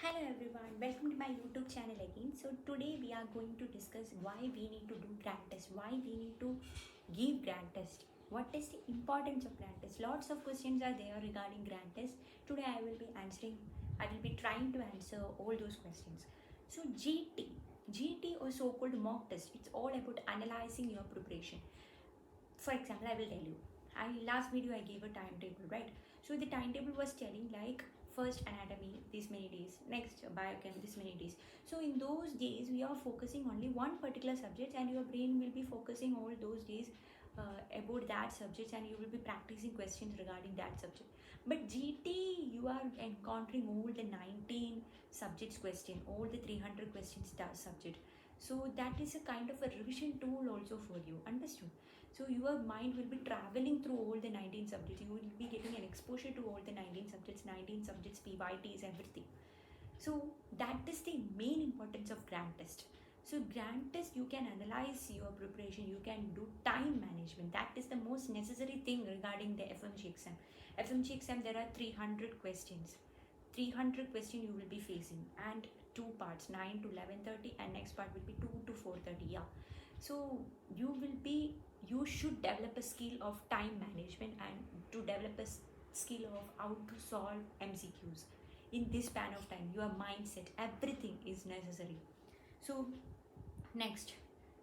Hello everyone, welcome to my YouTube channel again. So today we are going to discuss why we need to do grant test, why we need to give grant test, what is the importance of grant test. Lots of questions are there regarding grant test. Today I will be trying to answer all those questions. So GT or so-called mock test, it's all about analyzing your preparation. For example, I will tell you, last video I gave a timetable, right? So the timetable was telling like first anatomy this many days, next biochem this many days. So in those days we are focusing only one particular subject, and your brain will be focusing all those days about that subject, and you will be practicing questions regarding that subject. But GT, you are encountering all the 19 subjects question, all the 300 questions subject. So that is a kind of a revision tool also for you, understood? So your mind will be traveling through all the 19 subjects. You will be getting an exposure to all the 19 subjects, PYTs, everything. So that is the main importance of grant test. So grant test, you can analyze your preparation, you can do time management. That is the most necessary thing regarding the FMG exam. FMG exam, there are 300 questions. 300 questions you will be facing, and two parts, 9 to 11:30, and next part will be 2 to 4:30. Yeah. So you should develop a skill of time management, and to develop a skill of how to solve MCQs in this span of time. Your mindset, everything is necessary. So next,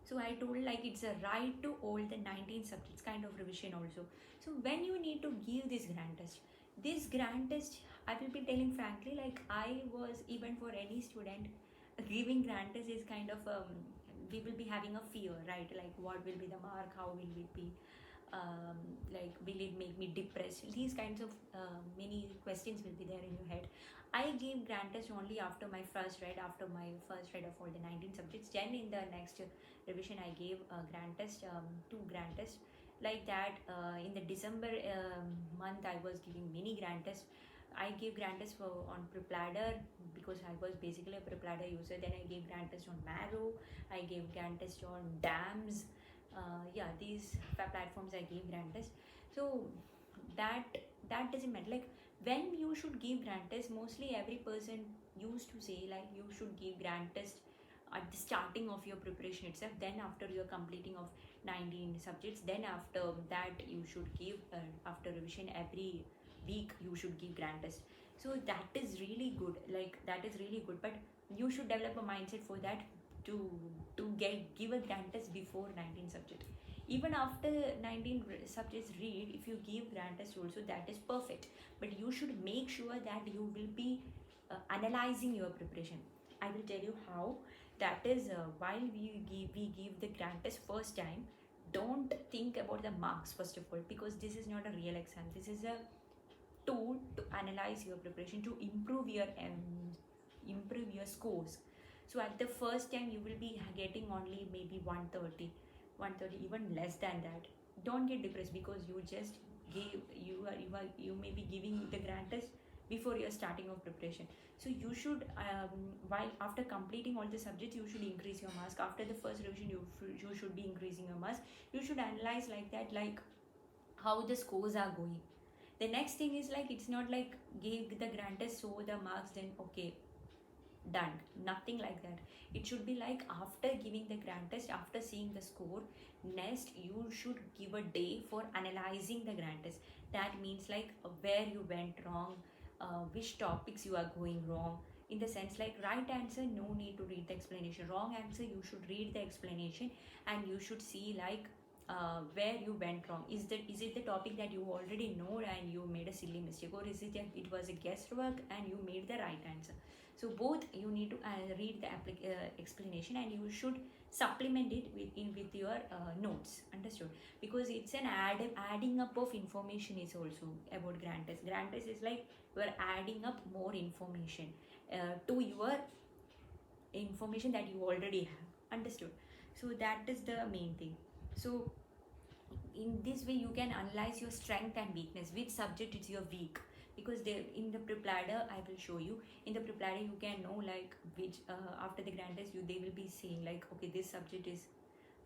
so I told like it's a right to all the 19 subjects, kind of revision also. So when you need to give this grant test, I will be telling frankly, like I was, even for any student, giving grant test is kind of we will be having a fear, right? Like what will be the mark, how will it be, like will it make me depressed, these kinds of many questions will be there in your head. I gave grant test only after my first read of all the 19 subjects. Then in the next revision I gave a grant test, two grant tests, like that. In the December month I was giving mini grant tests. I gave grant test on Prepladder because I was basically a Prepladder user. Then I gave grant test on Marrow. I gave grant test on DAMS. Yeah, these platforms I gave grant test. So that doesn't matter. Like when you should give grant test, mostly every person used to say like you should give grant test at the starting of your preparation itself. Then after your completing of 19 subjects, then after that you should give after revision every week you should give grant test. So that is really good, like that is really good, but you should develop a mindset for that, to give a grant test before 19 subjects. Even after 19 subjects read, if you give grant test also, that is perfect, but you should make sure that you will be analyzing your preparation. I will tell you how. That is while we give the grant test first time, don't think about the marks first of all, because this is not a real exam. This is a tool to analyze your preparation, to improve your scores. So at the first time you will be getting only maybe 130, even less than that. Don't get depressed because you just gave you may be giving the grant test before your starting of preparation. So you should while after completing all the subjects, you should increase your marks. After the first revision, you should be increasing your marks. You should analyze like that, like how the scores are going. The next thing is like, it's not like give the grant test, so the marks, then okay, done. Nothing like that. It should be like after giving the grant test, after seeing the score, next you should give a day for analyzing the grant test. That means like where you went wrong, which topics you are going wrong, in the sense like right answer, no need to read the explanation. Wrong answer, you should read the explanation, and you should see like where you went wrong. Is it the topic that you already know and you made a silly mistake, or is it was a guesswork and you made the right answer? So both you need to read the explanation, and you should supplement it with your notes, understood? Because it's an adding up of information is also about grant test. Grant test is like you are adding up more information to your information that you already have, understood? So that is the main thing. So in this way you can analyze your strength and weakness, which subject is your weak, because in the Prepladder I will show you. In the Prepladder you can know like which after the grant test they will be saying like, okay, this subject is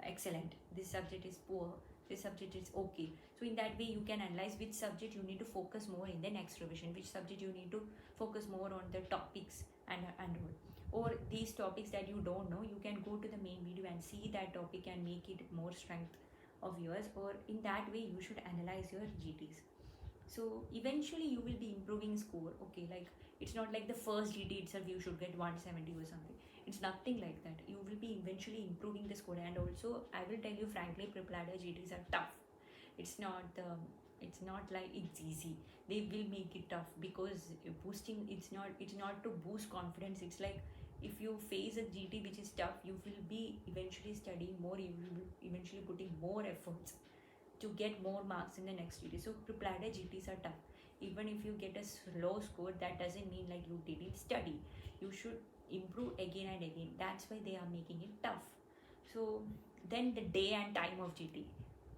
excellent, this subject is poor, this subject is okay. So in that way you can analyze which subject you need to focus more in the next revision, which subject you need to focus more on the topics, and all. Or these topics that you don't know, you can go to the main video and see that topic and make it more strength of yours. Or in that way you should analyze your GTs. So eventually you will be improving score. Okay, like it's not like the first GT itself you should get 170 or something. It's nothing like that. You will be eventually improving the score. And also I will tell you frankly, Prepladder GTs are tough. It's not it's not like it's easy. They will make it tough, because boosting, it's not to boost confidence. It's like if you face a GT which is tough, you will be eventually studying more, you will be eventually putting more efforts to get more marks in the next GT. So Prepladder GTs are tough. Even if you get a low score, that doesn't mean like you didn't study. You should improve again and again. That's why they are making it tough. So then the day and time of GT.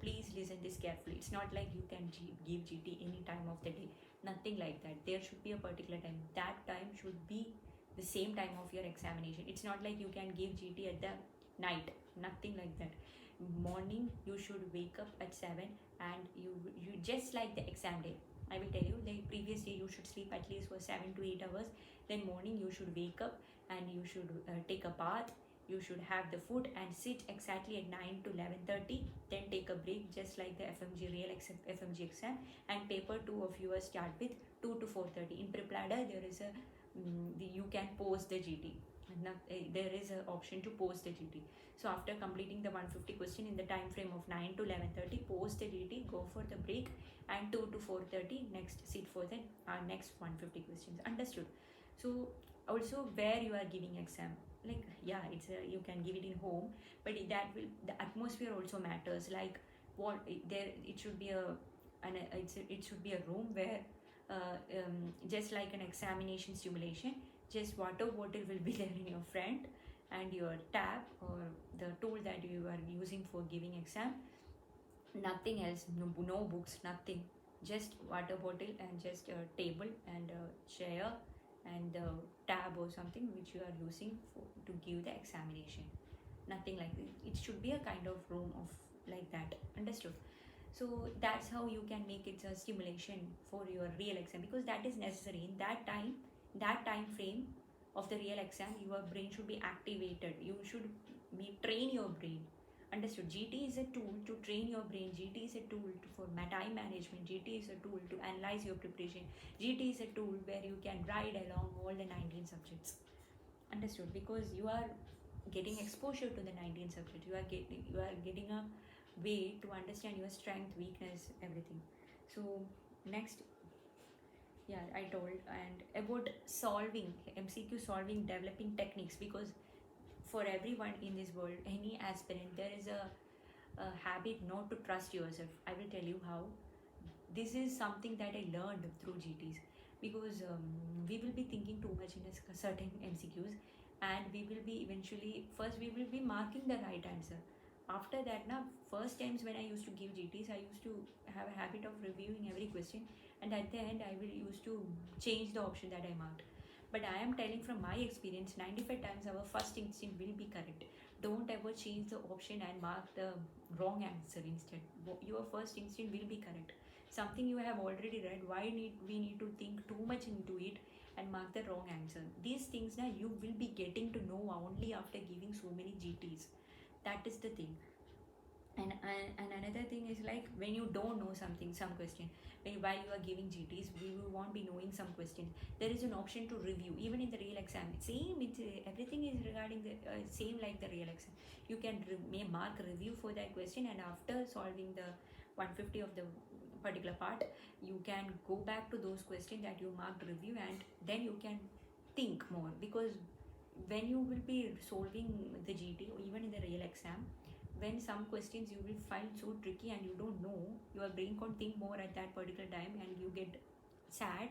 Please listen this carefully. It's not like you can give GT any time of the day. Nothing like that. There should be a particular time. That time should be the same time of your examination. It's not like you can give GT at the night. Nothing like that. Morning you should wake up at 7, and you just like the exam day. I will tell you, the previous day you should sleep at least for 7 to 8 hours. Then morning you should wake up and you should take a bath. You should have the food and sit exactly at 9 to 11:30. Then take a break, just like the FMG real FMG exam. And paper 2 of yours start with 2 to 4:30. In Prepladder there is a you can pause the GT. There is an option to pause the GT. So after completing the 150 question in the time frame of 9 to 11:30, pause the GT, go for the break, and 2 to 4:30 next sit for the next 150 questions. Understood? So also where you are giving exam, like yeah, you can give it in home, but the atmosphere also matters. Like it should be it should be a room where just like an examination simulation, just water bottle will be there in your front, and your tab or the tool that you are using for giving exam. Nothing else, no books, nothing, just water bottle and just a table and a chair and the tab or something which you are using to give the examination. Nothing like this. It should be a kind of room of like that. Understood? So that's how you can make it a stimulation for your real exam, because that is necessary. In that time frame of the real exam, your brain should be activated. You should train your brain. Understood? GT is a tool to train your brain. GT is a tool for time management. GT is a tool to analyze your preparation. GT is a tool where you can ride along all the 19 subjects. Understood? Because you are getting exposure to the 19 subjects. You are getting a way to understand your strength, weakness, everything. So next, yeah, I told, and about solving MCQ solving, developing techniques, because for everyone in this world, any aspirant, there is a habit not to trust yourself. I will tell you how. This is something that I learned through GTs, because we will be thinking too much in a certain MCQs, and we will be eventually, first we will be marking the right answer. After that, now first times when I used to give GTs, I used to have a habit of reviewing every question, and at the end I will used to change the option that I marked. But I am telling from my experience, 95 times our first instinct will be correct. Don't ever change the option and mark the wrong answer instead. Your first instinct will be correct. Something you have already read, why we need to think too much into it and mark the wrong answer? These things now you will be getting to know only after giving so many GTs. That is the thing. And another thing is, like, when you don't know something, some question, while you are giving GTs, we will won't be knowing some question, there is an option to review. Even in the real exam, everything is regarding the same like the real exam. You can mark review for that question, and after solving the 150 of the particular part, you can go back to those questions that you marked review, and then you can think more. Because when you will be solving the GT, or even in the real exam, when some questions you will find so tricky and you don't know, your brain can't think more at that particular time and you get sad,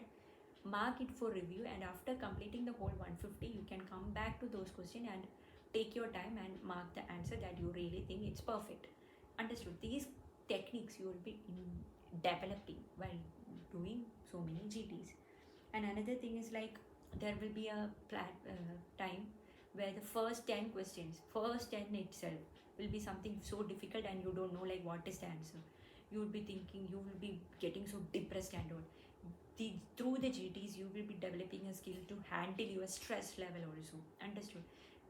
mark it for review, and after completing the whole 150, you can come back to those questions and take your time and mark the answer that you really think it's perfect. Understood? These techniques you will be developing while doing so many GTs. And another thing is, like, there will be a time where the first 10 questions, first 10 itself, will be something so difficult and you don't know like what is the answer. You will be thinking, you will be getting so depressed and all. through the GTs you will be developing a skill to handle your stress level also. Understood?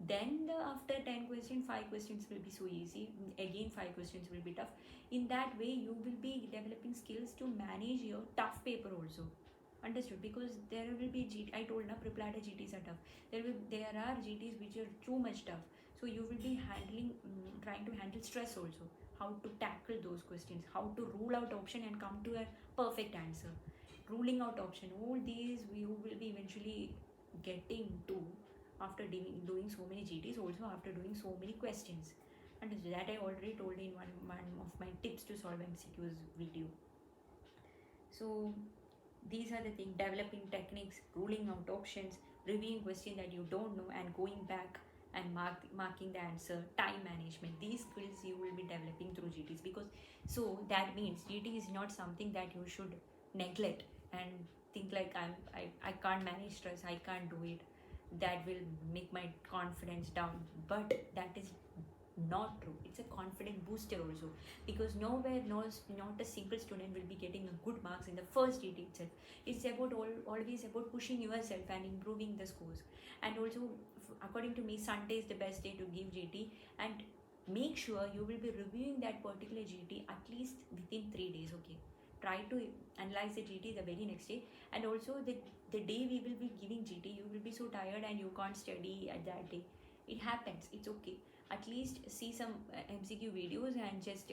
Then after 10 questions, 5 questions will be so easy. Again 5 questions will be tough. In that way you will be developing skills to manage your tough paper also. Understood? Because there will be I told na Prepladder GTs are tough. There are GTs which are too much tough. So you will be handling trying to handle stress also. How to tackle those questions, how to rule out option and come to a perfect answer. Ruling out option, all these you will be eventually getting to after doing so many GTs, also after doing so many questions. And that I already told in one of my tips to solve MCQs video. So these are the things: developing techniques, ruling out options, reviewing question that you don't know and going back and marking the answer, time management. These skills you will be developing through GTs. Because so that means GT is not something that you should neglect and think like I can't manage stress, I can't do it, that will make my confidence down. But that is not true. It's a confident booster also, because nowhere not a single student will be getting a good marks in the first GT itself. It's about always about pushing yourself and improving the scores. And also according to me, Sunday is the best day to give GT, and make sure you will be reviewing that particular GT at least within 3 days. Okay, try to analyze the GT the very next day. And also the day we will be giving GT, you will be so tired and you can't study at that day. It happens, it's okay. At least see some MCQ videos and just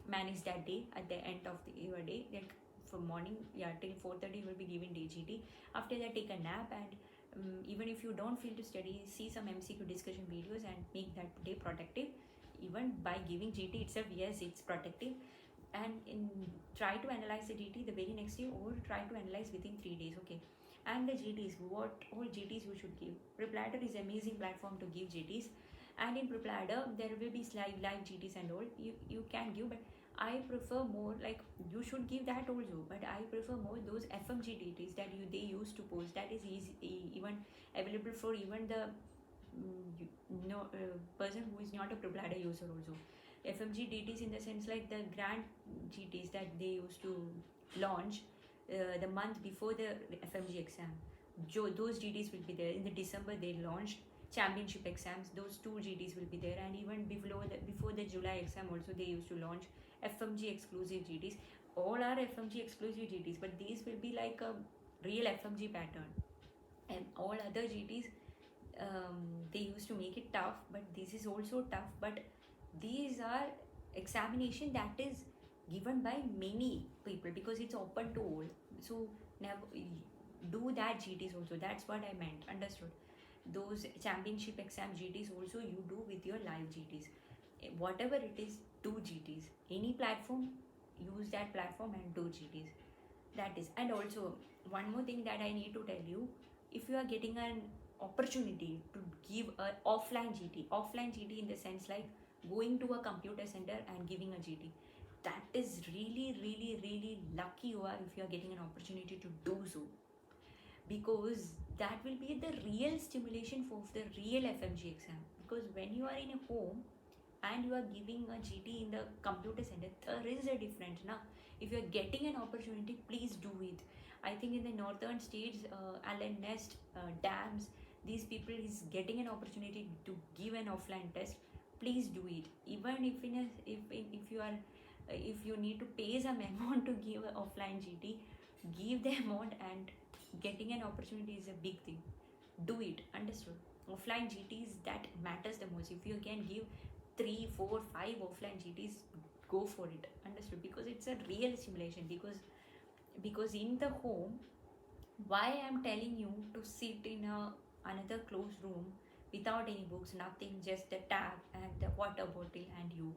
manage that day at the end of your day. Like from morning, till 4:30 you will be giving day GT. After that, take a nap, and even if you don't feel to study, see some MCQ discussion videos and make that day productive. Even by giving GT itself, yes, it's productive. And try to analyze the GT the very next day, or try to analyze within 3 days. Okay. And the GTs, what all GTs you should give. Prepladder is an amazing platform to give GTs. And in Prepladder there will be live GTs and all you can give, but I prefer more, like you should give that also, but I prefer more those fmge GTs that they used to post. That is easy, even available for even the person who is not a Prepladder user also. fmge GTs in the sense like the grand GTs that they used to launch the month before the fmge exam. Those GTs will be there. In the December they launched championship exams, those 2 GTs will be there. And even before the July exam also they used to launch FMG exclusive GTs. All are FMG exclusive GTs, but these will be like a real FMG pattern. And all other GTs, they used to make it tough, but this is also tough. But these are examination that is given by many people, because it's open to all. So never do that GTs also. That's what I meant. Understood? Those championship exam GTs also you do with your live GTs. Whatever it is, do GTs. Any platform, use that platform and do GTs. That is. And also one more thing that I need to tell you: if you are getting an opportunity to give an offline GT in the sense like going to a computer center and giving a GT, that is really really really lucky you are if you are getting an opportunity to do so. Because that will be the real stimulation for the real FMG exam. Because when you are in a home and you are giving a GT in the computer center, there is a difference now. If you are getting an opportunity, please do it. I think in the northern states, Allen Nest, Dams, these people is getting an opportunity to give an offline test. Please do it. Even if you are if you need to pay some amount to give an offline GT, give the amount. And getting an opportunity is a big thing. Do it. Understood? Offline GTs, that matters the most. If you can give 3, 4, 5 offline GTs, go for it. Understood? Because it's a real simulation. Because in the home, why I'm telling you to sit in another closed room without any books, nothing, just the tab and the water bottle and you,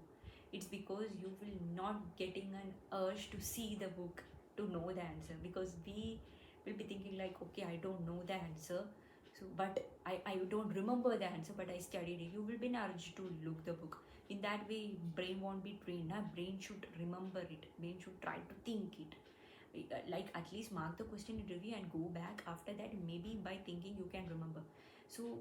it's because you will not getting an urge to see the book to know the answer. Because we will be thinking like, okay, I don't know the answer, so but I don't remember the answer, but I studied it. You will be in urge to look the book. In that way, brain won't be trained. Brain should remember it. Brain should try to think it. Like at least mark the question in review and go back. After that, maybe by thinking you can remember. So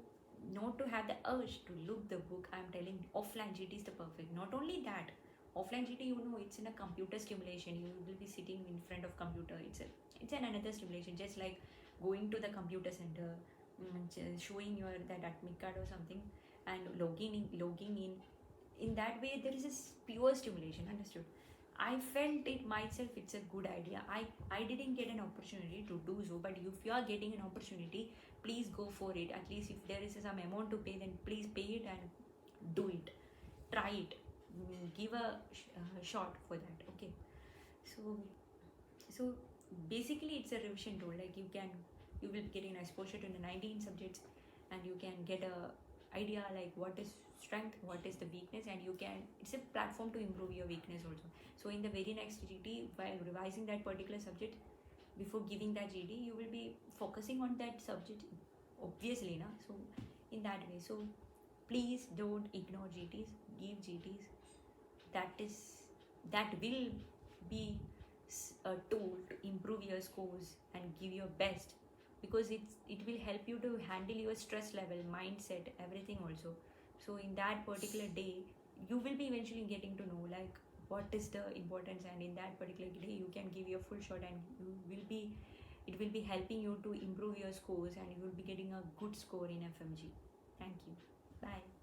not to have the urge to look the book, I'm telling offline GT is the perfect. Not only that, Offline GT, you know, it's in a computer stimulation. You will be sitting in front of computer. It's an another stimulation, just like going to the computer center, showing your that admit card or something, and logging in. In that way, there is a pure stimulation. Understood? I felt it myself. It's a good idea. I didn't get an opportunity to do so, but if you are getting an opportunity, please go for it. At least if there is some amount to pay, then please pay it and do it. Try it. Give a shot for that. Okay. So basically, it's a revision tool. Like you will be getting an exposure to the 19 subjects, and you can get a idea like what is strength, what is the weakness, and it's a platform to improve your weakness also. So in the very next GT, while revising that particular subject, before giving that GD, you will be focusing on that subject, obviously, na. So in that way, so please don't ignore GTs. Give GTs. That will be a tool to improve your scores and give your best, because it will help you to handle your stress level, mindset, everything also. So in that particular day, you will be eventually getting to know like what is the importance, and in that particular day you can give your full shot, and it will be helping you to improve your scores, and you will be getting a good score in FMG. Thank you. Bye.